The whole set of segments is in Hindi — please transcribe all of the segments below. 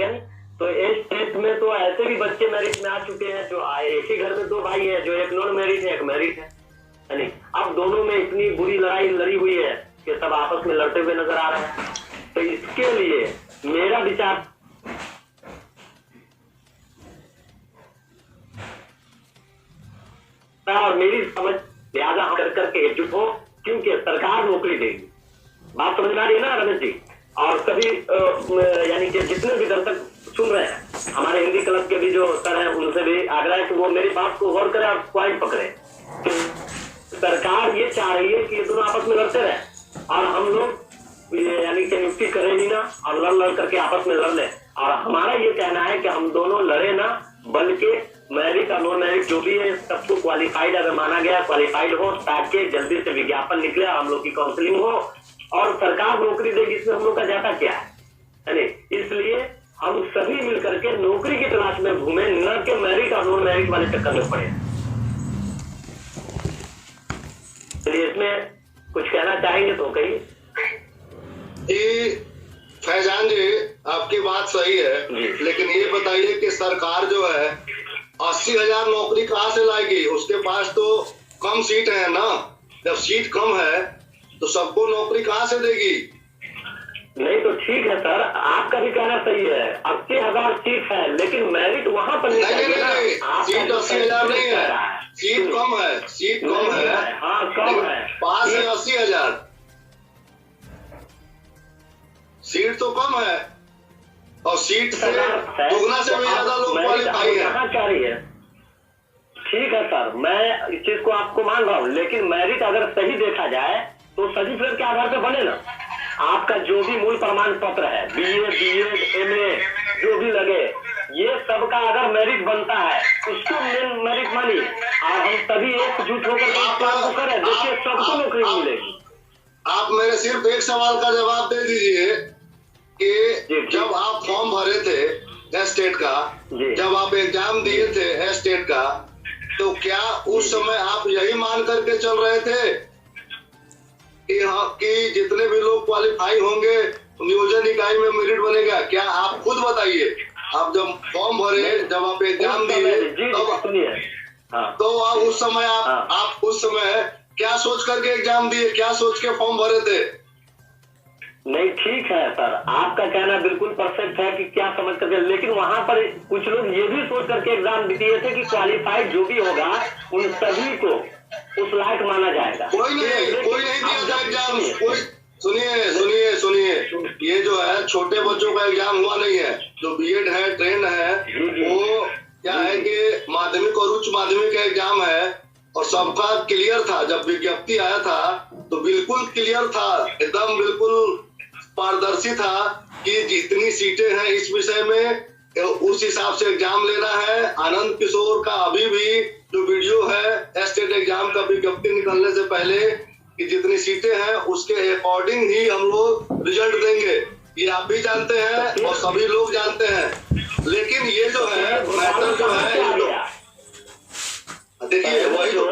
है नहीं। तो इस टेस्ट में तो ऐसे भी बच्चे मेरिट में आ चुके हैं, जो एक ही घर में दो भाई है, जो एक नॉन मैरिड है, एक मैरिड है नहीं। अब दोनों में इतनी बुरी लड़ाई लड़ी हुई है कि सब आपस में लड़ते हुए नजर आ रहे हैं। तो इसके लिए मेरा विचार और मेरी समझ लिहाजा हम करके एकजुट हो, क्योंकि सरकार नौकरी देगी। बात समझ में आ रही है ना रमेश जी? और सभी यानी कि जितने भी दर्शक सुन रहे हैं, हमारे हिंदी क्लब के भी जो सर हैं, उनसे भी आग्रह है कि वो मेरी बात को गौर करें और पॉइंट पकड़े। तो सरकार ये चाह रही है कि ये दोनों आपस में लड़ते रहे और हम लोग यानी कि नियुक्ति करें ही ना, और लड़ लड़ करके आपस में लड़ लें। और हमारा ये कहना है कि हम दोनों लड़े ना, बल्कि मैरिट और नॉन मैरिट जो भी है सबको क्वालिफाइड अगर माना गया, क्वालिफाइड हो, ताकि जल्दी से विज्ञापन निकले, हम लोग की काउंसलिंग हो और सरकार नौकरी देगी। इसमें हम लोग का ज्यादा क्या है? इसलिए हम सभी मिलकर के नौकरी की तलाश में घूमे, न कि मैरिट और नॉन मैरिट वाले चक्कर में पड़े। चलिए, इसमें कुछ कहना चाहेंगे तो कहिए। फैजान जी, आपकी बात सही है, लेकिन ये बताइए कि सरकार जो है 80,000 नौकरी कहाँ से लाएगी? उसके पास तो कम सीट है ना। जब सीट कम है तो सबको नौकरी कहाँ से देगी? नहीं तो ठीक है सर, आपका भी कहना सही है, 80,000 सीट है, लेकिन मेरिट वहाँ पर नहीं। सीट 80,000 नहीं है, सीट कम है, सीट कम है। हाँ, कम है, पास है 80,000, सीट तो कम है और सीट से दुगना से भी ज्यादा लोग क्वालिफाई है। ठीक है सर, मैं इस चीज को आपको मान रहा हूँ, लेकिन मेरिट अगर सही देखा जाए तो सर्टिफिकेट के आधार पर बने ना। आपका जो भी मूल प्रमाण पत्र है, BA, BEd, MA जो भी लगे, ये सबका अगर मेरिट बनता है उसको मेन मेरिट मानिए, और हम सभी एकजुट होकर इस काम को करें, देखिए सबको नौकरी मिलेगी। आप मेरे सिर्फ एक सवाल का जवाब दे दीजिए कि जब आप फॉर्म भरे थे स्टेट का, जब आप एग्जाम दिए थे स्टेट का, तो क्या उस समय आप यही मान करके चल रहे थे कि जितने भी लोग क्वालिफाई होंगे नियोजन इकाई में मेरिट बनेगा? क्या आप खुद बताइए, आप जब फॉर्म भरे, जब आप एग्जाम दिए, तो आप उस समय आप उस समय क्या सोच करके एग्जाम दिए, क्या सोच के फॉर्म भरे थे? नहीं, ठीक है सर, आपका कहना बिल्कुल परफेक्ट है कि क्या समझ करके, लेकिन वहां पर कुछ लोग ये भी सोच करके एग्जाम दिए थे कि क्वालिफाइड जो भी होगा उन सभी को उस लायक माना जाएगा। कोई नहीं दिया था एग्जाम। कोई सुनिए, ये जो है छोटे बच्चों का एग्जाम हुआ नहीं है। जो BEd है, ट्रेन है, वो क्या है कि माध्यमिक और उच्च माध्यमिक का एग्जाम है और सबका क्लियर था। जब विज्ञप्ति आया था तो बिल्कुल क्लियर था, एकदम बिल्कुल पारदर्शी था कि जितनी सीटें हैं इस विषय में उस हिसाब से एग्जाम लेना है। आनंद किशोर का अभी भी जो वीडियो है स्टेट एग्जाम का विज्ञप्ति निकलने से पहले कि जितनी सीटें हैं उसके अकॉर्डिंग ही हम लोग रिजल्ट देंगे, ये आप भी जानते हैं और सभी लोग जानते हैं। लेकिन ये जो है मैटर जो है, देखिए वही तो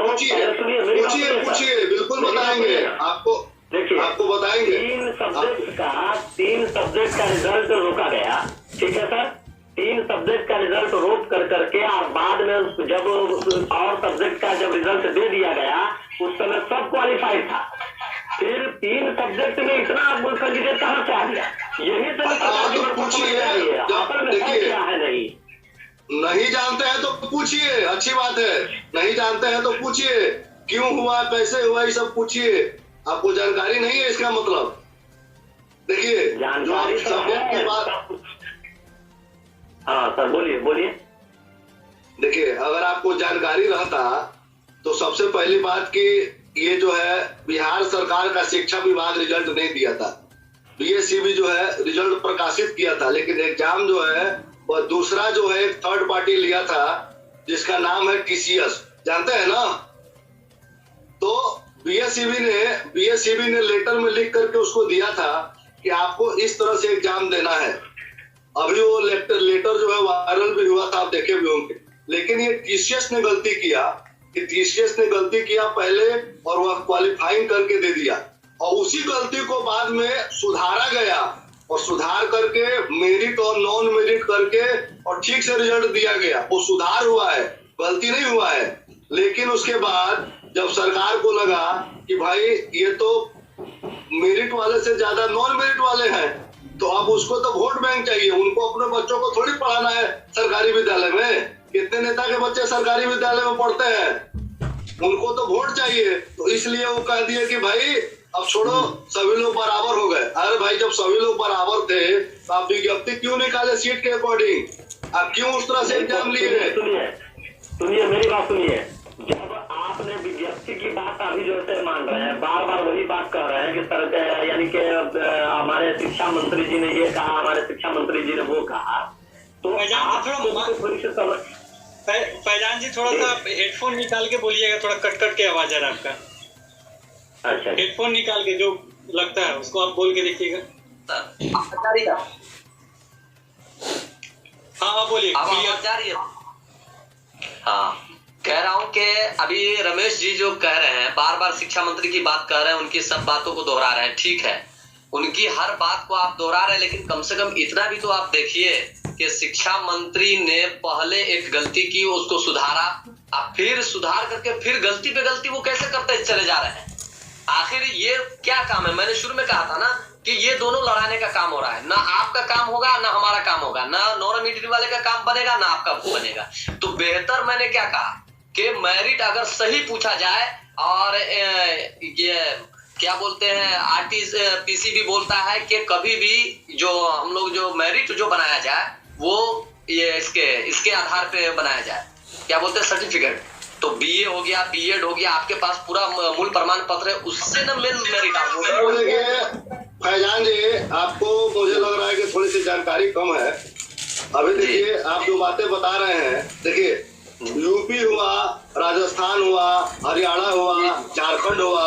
पूछिए, बिल्कुल बताएंगे आपको बताएंगे। 3 सब्जेक्ट का रिजल्ट रोका गया, ठीक है सर, 3 सब्जेक्ट का रिजल्ट रोक करके और बाद में जब और सब्जेक्ट का जब रिजल्ट दे दिया गया उस समय सब क्वालिफाइड था। फिर 3 सब्जेक्ट में इतना कैंडिडेट कहाँ से आ गया? यही तो पूछिए, क्या है नहीं जानते हैं तो पूछिए, अच्छी बात है। नहीं जानते हैं तो पूछिए, क्यों हुआ, कैसे हुआ, ये सब पूछिए। आपको जानकारी नहीं है इसका मतलब। देखिए, जो आप सब्जेक्ट की बात, हाँ सर बोलिए। देखिए, अगर आपको जानकारी रहता तो सबसे पहली बात कि ये जो है बिहार सरकार का शिक्षा विभाग रिजल्ट नहीं दिया था, BSCB जो है रिजल्ट प्रकाशित किया था, लेकिन एग्जाम जो है वह दूसरा जो है एक थर्ड पार्टी लिया था जिसका नाम है TCS, जानते हैं ना। तो BSCB ने लेटर में लिख करके उसको दिया था कि आपको इस तरह से एग्जाम देना है। अभी वो लेटर जो है वायरल भी हुआ था, आप देखे भी होंगे। लेकिन ये TCS ने गलती किया पहले और वह क्वालिफाइंग करके दे दिया और उसी गलती को बाद में सुधारा गया और सुधार करके मेरिट और नॉन मेरिट करके और ठीक से रिजल्ट दिया गया। वो सुधार हुआ है, गलती नहीं हुआ है। लेकिन उसके बाद जब सरकार को लगा कि भाई ये तो मेरिट वाले से ज्यादा नॉन मेरिट वाले हैं, तो अब उसको तो वोट बैंक चाहिए। उनको अपने बच्चों को थोड़ी पढ़ाना है सरकारी विद्यालय में। कितने नेता के बच्चे सरकारी विद्यालय में पढ़ते हैं, उनको तो वोट चाहिए। तो इसलिए वो कह दिए कि भाई अब छोड़ो, सभी लोग बराबर हो गए। अरे भाई जब सभी लोग बराबर थे तो आप विज्ञप्ति क्यों निकाले सीट के अकॉर्डिंग? आप क्यों उस तरह से एग्जाम लिए? सुनिए मेरी बात सुनिए। जब आपने विज्ञप्ति की बात अभी जो है मान रहे हैं, बार बार वही बात कह रहे हैं कि सर यानी कि हमारे शिक्षा मंत्री जी ने ये कहा, हमारे शिक्षा मंत्री जी ने वो कहा, तो फैजान जी थोड़ा सा हेडफोन निकाल के बोलिएगा, थोड़ा कट कट के आवाज आ रहा है आपका। अच्छा, हेडफोन निकाल के जो लगता है उसको आप बोल के देखिएगा। हाँ बोलिए। हाँ, कह रहा हूँ कि अभी रमेश जी जो कह रहे हैं, बार बार शिक्षा मंत्री की बात कर रहे हैं, उनकी सब बातों को दोहरा रहे हैं। ठीक है, उनकी हर बात को आप दोहरा रहे हैं, लेकिन कम से कम इतना भी तो आप देखिए कि शिक्षा मंत्री ने पहले एक गलती की, उसको सुधारा, अब फिर सुधार करके फिर गलती पे गलती वो कैसे करते चले जा रहे हैं। आखिर ये क्या काम है? मैंने शुरू में कहा था ना कि ये दोनों लड़ाने का काम हो रहा है। ना आपका काम होगा ना हमारा काम होगा, ना नॉन मेरिट वाले का काम बनेगा ना आपका बनेगा। तो बेहतर मैंने क्या कहा कि मेरिट अगर सही पूछा जाए, और ये क्या बोलते हैं पीसी भी बोलता है कि कभी भी जो हम लोग जो मेरिट जो बनाया जाए वो ये इसके आधार पे बनाया जाए, क्या बोलते हैं सर्टिफिकेट। तो बीए हो गया, बीएड हो गया, आपके पास पूरा मूल प्रमाण पत्र है, उससे न मेरिट आपको। देखिए फैजान जी, आपको मुझे लग रहा है कि थोड़ी सी जानकारी कम है। अभी देखिए आप जो बातें बता रहे हैं, देखिए यूपी हुआ, राजस्थान हुआ, हरियाणा हुआ, झारखंड हुआ,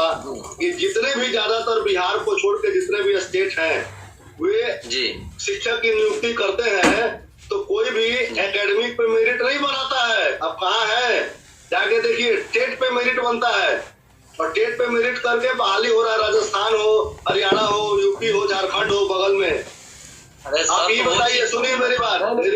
ये जितने भी ज्यादातर बिहार को छोड़ के जितने भी स्टेट हैं वे शिक्षक की नियुक्ति करते हैं, तो कोई भी एकेडमिक पे मेरिट नहीं बनाता है। अब कहाँ है जाके देखिए, टेट पे मेरिट बनता है, और टेट पे मेरिट करके बहाली हो रहा है। राजस्थान हो, हरियाणा हो, यूपी हो, झारखंड हो बगल में। आप ये बताइए, सुनिए मेरी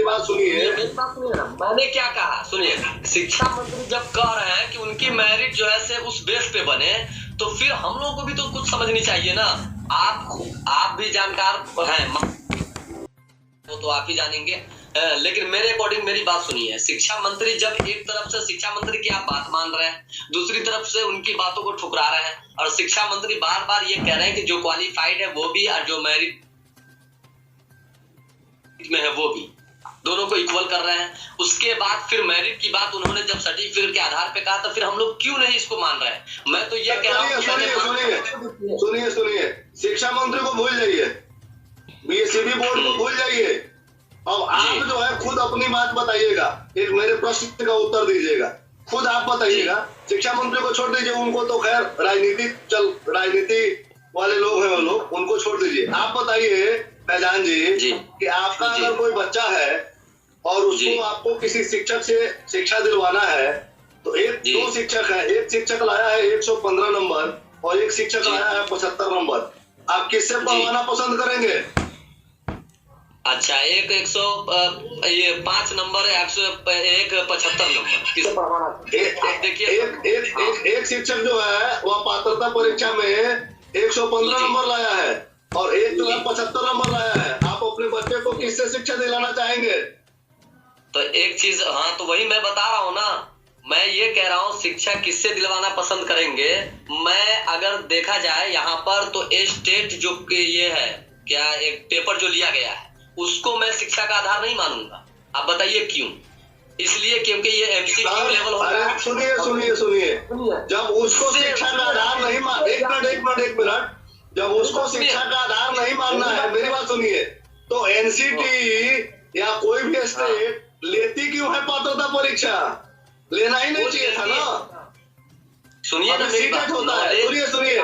बात सुनिए। मैंने क्या कहा सुनिए, शिक्षा मंत्री जब कह रहे हैं कि उनकी मेरिट जो है से उस बेस पे बने, तो फिर हम लोगों को भी तो कुछ समझनी चाहिए ना। आप भी जानकार हैं, वो तो आप ही जानेंगे, लेकिन मेरे अकॉर्डिंग मेरी बात सुनिए। शिक्षा मंत्री जब एक तरफ से शिक्षा मंत्री की आप बात मान रहे हैं, दूसरी तरफ से उनकी बातों को ठुकरा रहे हैं, और शिक्षा मंत्री बार बार ये कह रहे हैं कि जो क्वालिफाइड है वो भी और जो मेरिट में है वो भी, दोनों को इक्वल कर रहे हैं। उसके बाद फिर मेरिट की बात उन्होंने जब सर्टिफिकेट के आधार पे कहा, तो फिर हम लोग क्यों नहीं इसको मान रहे हैं? मैं तो ये कह रहा हूँ, सुनिए, शिक्षा मंत्री को भूल जाइए, बीएसईबी बोर्ड को भूल जाइए। अब आप जो है खुद अपनी बात बताइएगा, एक मेरे प्रश्न का उत्तर दीजिएगा, खुद आप बताइएगा। शिक्षा मंत्री को छोड़ दीजिए, उनको तो खैर राजनीति वाले लोग हैं वो लोग, उनको छोड़ दीजिए। आप बताइए फैजान जी कि आपका अगर कोई बच्चा है और उसको आपको किसी शिक्षक से शिक्षा दिलवाना है, तो दो शिक्षक है, एक शिक्षक लाया है 115 नंबर और एक शिक्षक लाया है 75 नंबर, आप किससे पढ़वाना पसंद करेंगे? अच्छा, एक 105 नंबर है, 175 नंबर, किसे पढ़वाना? देखिए एक शिक्षक जो है वह पात्रता परीक्षा में 115 नंबर लाया है और एक जो है 75 नंबर लाया है। आप अपने बच्चे को किससे शिक्षा दिलाना चाहेंगे? तो एक चीज, हाँ तो वही मैं बता रहा हूँ ना, मैं ये कह रहा हूँ शिक्षा किससे दिलवाना पसंद करेंगे। मैं अगर देखा जाए यहाँ पर तो स्टेट जो ये है, क्या एक पेपर जो लिया गया है उसको मैं शिक्षा का आधार नहीं मानूंगा। आप बताइए क्यों? इसलिए क्योंकि ये एमसीक्यू लेवल हो रहा है। सुनिए, जब उसको शिक्षा का आधार नहीं मान, एक मिनट, जब उसको शिक्षा का आधार नहीं मानना है, मेरी बात सुनिए, तो एनसीटी या कोई भी स्टेट लेती क्यों है पात्रता परीक्षा? लेना ही नहीं चाहिए था ना। सुनिए ना, सीटेट होता है, सुनिए,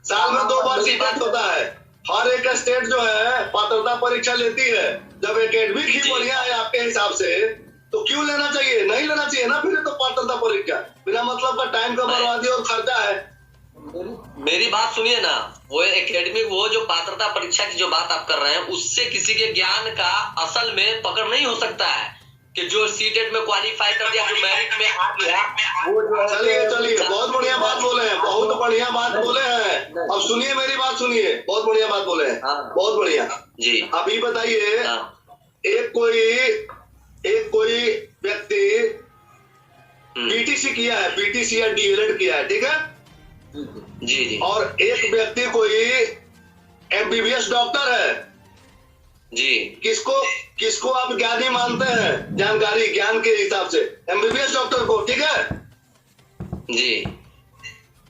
साल में 2 बार सीटेट होता है। हर एक स्टेट जो है पात्रता परीक्षा लेती है। जब एकेडमिक ही बढ़िया है आपके हिसाब से, तो क्यों लेना चाहिए? नहीं लेना चाहिए ना फिर तो पात्रता परीक्षा। बिना मतलब का टाइम का बर्बादी और खर्चा है। मेरी बात सुनिए ना, वो एकेडमिक वो जो पात्रता परीक्षा की जो बात आप कर रहे हैं, उससे किसी के ज्ञान का असल में पकड़ नहीं हो सकता है कि जो सीटेट में क्वालिफाई कर दिया, जो मेरिट में आ गया, वो जो चलिए बहुत बढ़िया बात बोले हैं, बहुत बढ़िया बात बोले हैं। अब सुनिए मेरी बात सुनिए, बहुत बढ़िया बात बोले हैं, बहुत बढ़िया जी। अभी बताइए, एक कोई व्यक्ति पीटीसी किया है, पीटीसी या डीएलएड किया है, ठीक है जी जी, और एक व्यक्ति कोई एमबीबीएस डॉक्टर है जी। किसको आप ज्ञानी मानते हैं? ज्ञान के हिसाब से एमबीबीएस डॉक्टर को, ठीक है जी।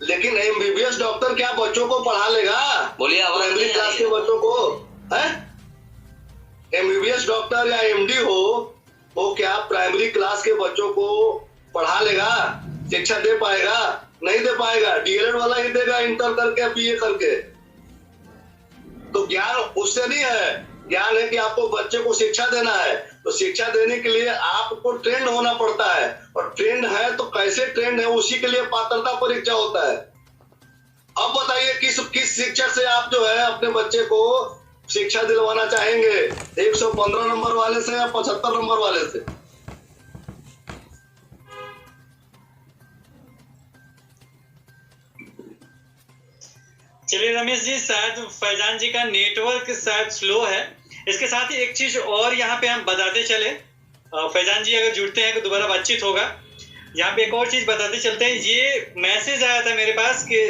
लेकिन एमबीबीएस डॉक्टर क्या बच्चों को पढ़ा लेगा? बोलिए, प्राइमरी क्लास के बच्चों को है? एमबीबीएस डॉक्टर या एमडी हो, वो क्या प्राइमरी क्लास के बच्चों को पढ़ा लेगा? शिक्षा दे पाएगा? नहीं दे पाएगा। डीएलएड वाला ही देगा, इंटर करके बीए करके। तो ज्ञान उससे नहीं है, ज्ञान है कि आपको बच्चे को शिक्षा देना है। तो शिक्षा देने के लिए आपको ट्रेंड होना पड़ता है, और ट्रेंड है तो कैसे ट्रेंड है उसी के लिए पात्रता परीक्षा होता है। अब बताइए किस शिक्षक से आप जो है अपने बच्चे को शिक्षा दिलवाना चाहेंगे? 115 नंबर वाले से या 75 नंबर वाले से? चलिए रमेश जी, शायद फैजान जी का नेटवर्क शायद स्लो है। इसके साथ ही एक चीज और यहाँ पे हम बताते चले, फैजान जी अगर जुड़ते हैं तो दोबारा बातचीत होगा। यहाँ पे एक और चीज बताते चलते हैं। ये मैसेज आया था मेरे पास कि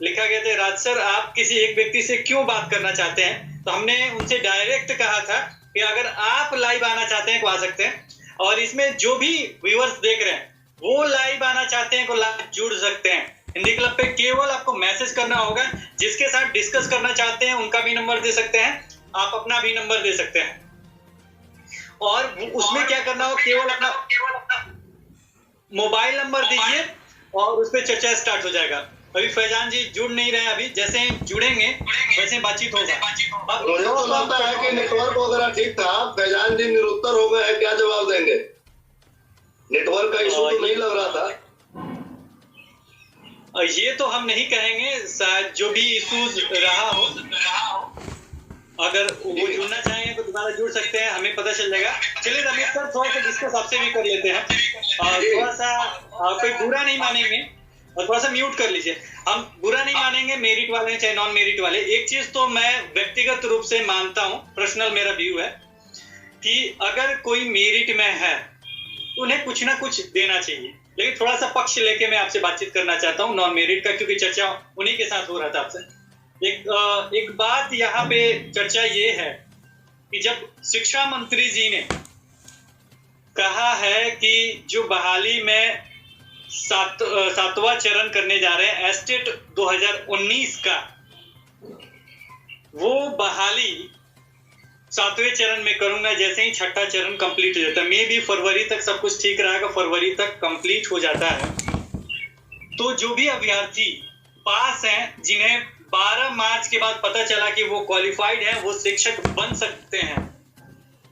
लिखा गया था, राज सर आप किसी एक व्यक्ति से क्यों बात करना चाहते हैं? तो हमने उनसे डायरेक्ट कहा था कि अगर आप लाइव आना चाहते हैं तो आ सकते हैं, और इसमें जो भी व्यूअर्स देख रहे हैं वो लाइव आना चाहते हैं तो लाइव जुड़ सकते हैं। हिंदी क्लब पे केवल आपको मैसेज करना होगा। जिसके साथ डिस्कस करना चाहते हैं उनका भी नंबर दे सकते हैं, आप अपना भी नंबर दे सकते हैं। और उसमें क्या करना हो, केवल अपना मोबाइल नंबर दीजिए और उस पर चर्चा स्टार्ट हो जाएगा। अभी फैजान जी जुड़ नहीं रहे, अभी जैसे जुड़ेंगे वैसे बातचीत होगा। मुझे तो लगता है कि नेटवर्क वगैरह ठीक था। फैजान जी निरुत्तर हो गए, क्या जवाब देंगे? नेटवर्क का इशू तो नहीं लग रहा था। ये तो हम नहीं कहेंगे, शायद जो भी इशूज रहा हो, अगर वो जुड़ना चाहेंगे तो दोबारा जुड़ सकते हैं, हमें पता चल जाएगा। चलिए रमेश सर, थोड़ा सा डिस्कस आपसे भी कर लेते हैं, थोड़ा सा कोई बुरा नहीं मानेंगे, और थोड़ा सा म्यूट कर लीजिए। हम बुरा नहीं मानेंगे, मेरिट वाले चाहे नॉन मेरिट वाले। एक चीज तो मैं व्यक्तिगत रूप से मानता हूँ, पर्सनल मेरा व्यू है कि अगर कोई मेरिट में है उन्हें कुछ ना कुछ देना चाहिए। लेकिन थोड़ा सा पक्ष लेके मैं आपसे बातचीत करना चाहता हूँ नॉन मेरिट का, क्योंकि चर्चा उन्हीं के साथ हो रहा था आपसे। एक बात यहाँ पे चर्चा ये है कि जब शिक्षा मंत्री जी ने कहा है कि जो बहाली में सातवां चरण करने जा रहे हैं एस्टेट 2019 का, वो बहाली 7वें चरण में करूंगा जैसे ही छठा चरण कंप्लीट हो जाता है। मे भी फरवरी तक सब कुछ ठीक रहेगा, फरवरी तक कंप्लीट हो जाता है तो जो भी अभ्यर्थी पास हैं, जिन्हें 12 मार्च के बाद पता चला कि वो क्वालिफाइड हैं, वो शिक्षक बन सकते हैं।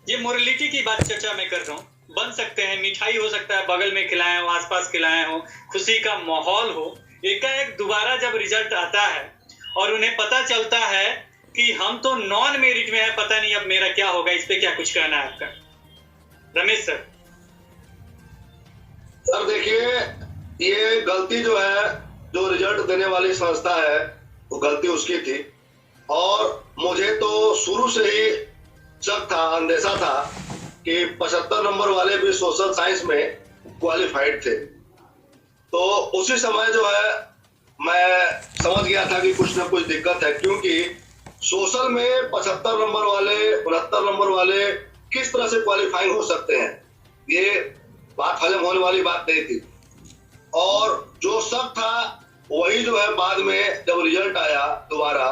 ये मोरलिटी की बात चर्चा मैं कर रहा हूँ। बन सकते हैं, मिठाई हो सकता है बगल में खिलाए हो, आसपास खिलाए हो, खुशी का माहौल हो। एकाएक दोबारा जब रिजल्ट आता है और उन्हें पता चलता है कि हम तो नॉन मेरिट में है, पता नहीं अब मेरा क्या होगा, इस पे क्या कुछ कहना है आपका रमेश सर? सर देखिए, ये गलती जो है, जो रिजल्ट देने वाली संस्था है वो गलती उसकी थी, और मुझे तो शुरू से ही शक था, अंदेशा था कि 75 नंबर वाले भी सोशल साइंस में क्वालिफाइड थे। तो उसी समय जो है मैं समझ गया था कि कुछ ना कुछ दिक्कत है, क्योंकि सोशल में 75 नंबर वाले, 69 नंबर वाले किस तरह से क्वालिफाइंग हो सकते हैं, ये बात हजम होने वाली बात नहीं थी। और जो शक था वही जो है बाद में जब रिजल्ट आया दोबारा,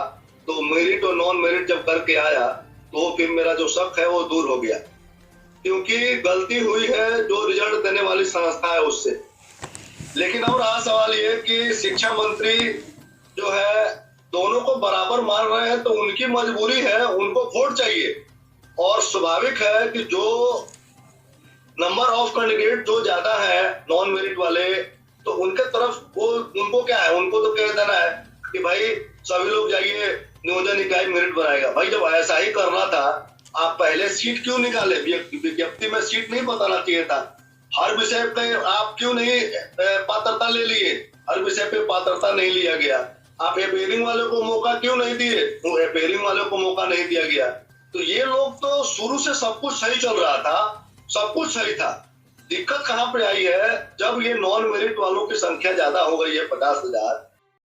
तो मेरिट और नॉन मेरिट जब करके आया तो फिर मेरा जो शक है वो दूर हो गया, क्योंकि गलती हुई है जो रिजल्ट देने वाली संस्था है उससे। लेकिन अब रहा सवाल ये कि शिक्षा मंत्री जो है दोनों को बराबर मान रहे हैं, तो उनकी मजबूरी है, उनको वोट चाहिए। और स्वाभाविक है कि जो नंबर ऑफ कैंडिडेट जो ज्यादा है नॉन मेरिट वाले तो उनके तरफ वो उनको क्या है, उनको तो कह देना है कि भाई सभी लोग जाइए नियोजन इकाई मेरिट बनाएगा। भाई जब ऐसा ही करना था, आप पहले सीट क्यों निकाले? विज्ञप्ति में सीट नहीं बताना चाहिए था? हर विषय पे आप क्यों नहीं पात्रता ले लिए? हर विषय पे पात्रता नहीं लिया गया। आप अपेयरिंग वाले को मौका क्यों नहीं दिए? अपेयरिंग वाले को मौका नहीं दिया गया। तो ये लोग तो शुरू से सब कुछ सही चल रहा था, सब कुछ सही था। दिक्कत कहाँ पे आई है? जब ये नॉन मेरिट वालों की संख्या ज्यादा हो गई है 50,000,